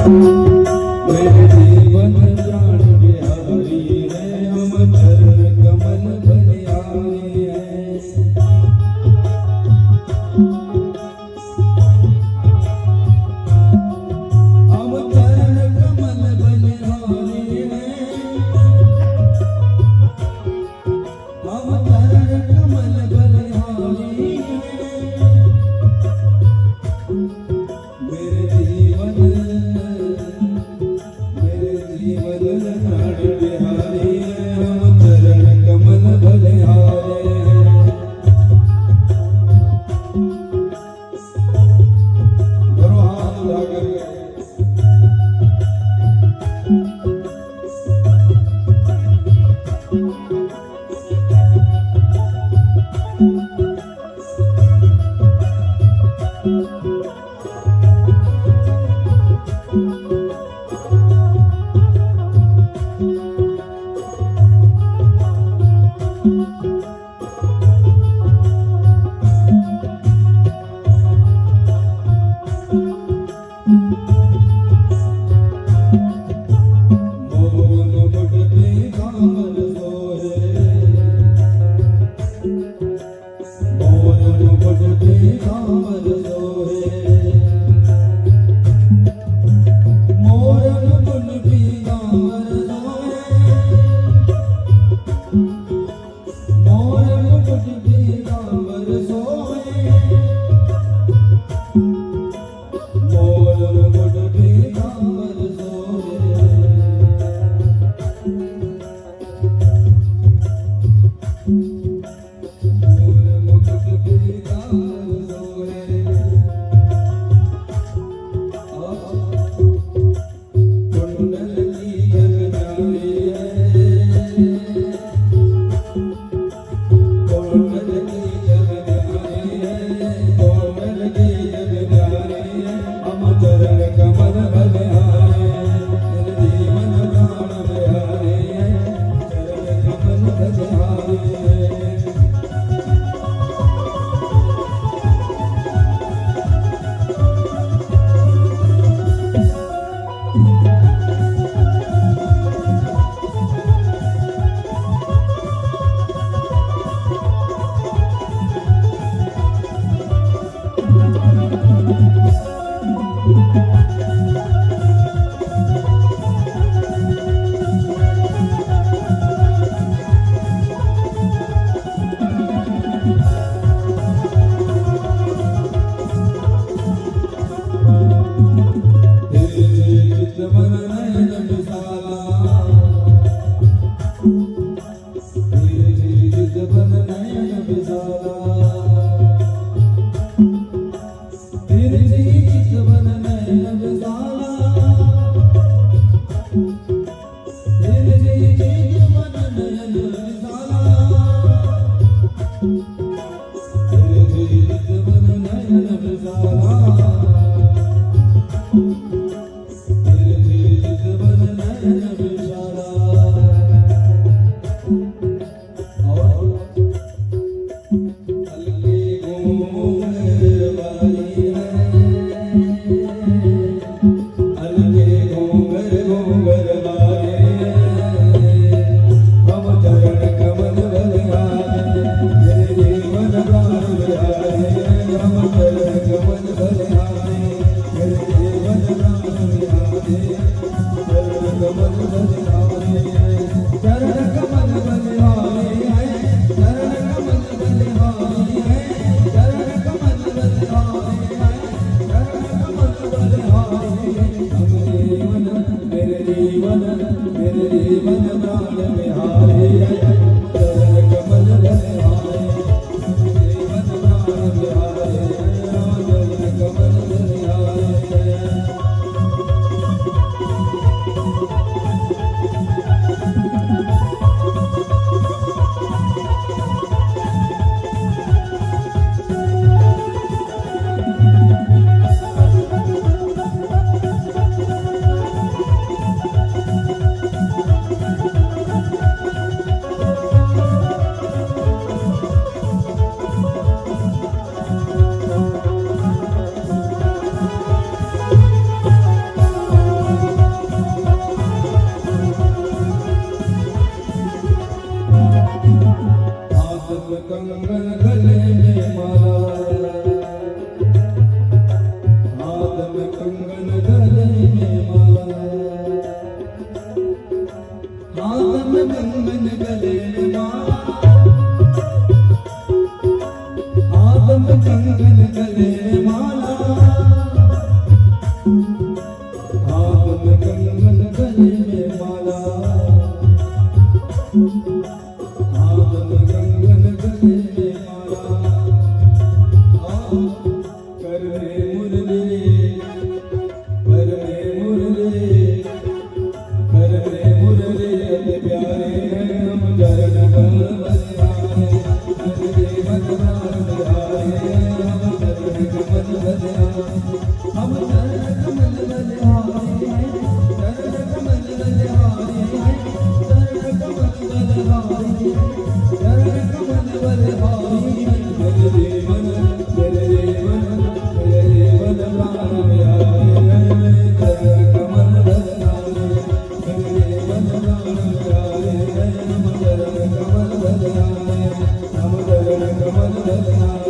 मेरे जीवन प्राण बिहारी है, हम चरण कमल बलिहारी है। हम चरण कमल बलिहारी है, हम चरण कमल बलिहारी है। मेरे जीवन गले में माला हाथ में कंगन गले में माला हाथ में कंगन गले में माला हाथ में कंगन गले में माला हाथ में कंगन गले में माला कर में मुरली कर में मुरली कर में मुरली अति प्यारे हैं हम चरण कमल बलिहारी हर देव द्वार बिहारी हम चरण कमल बलिहारी हम चरण कमल बलिहारी चरण कमल बलिहारी चरण कमल बलिहारी चरण कमल बलिहारी मेरे जीवन प्राण प्यारे चरण कमल बलिहारी मेरे जीवन प्राण प्यारे हम चरण कमल बलिहारी हम चरण कमल बलिहारी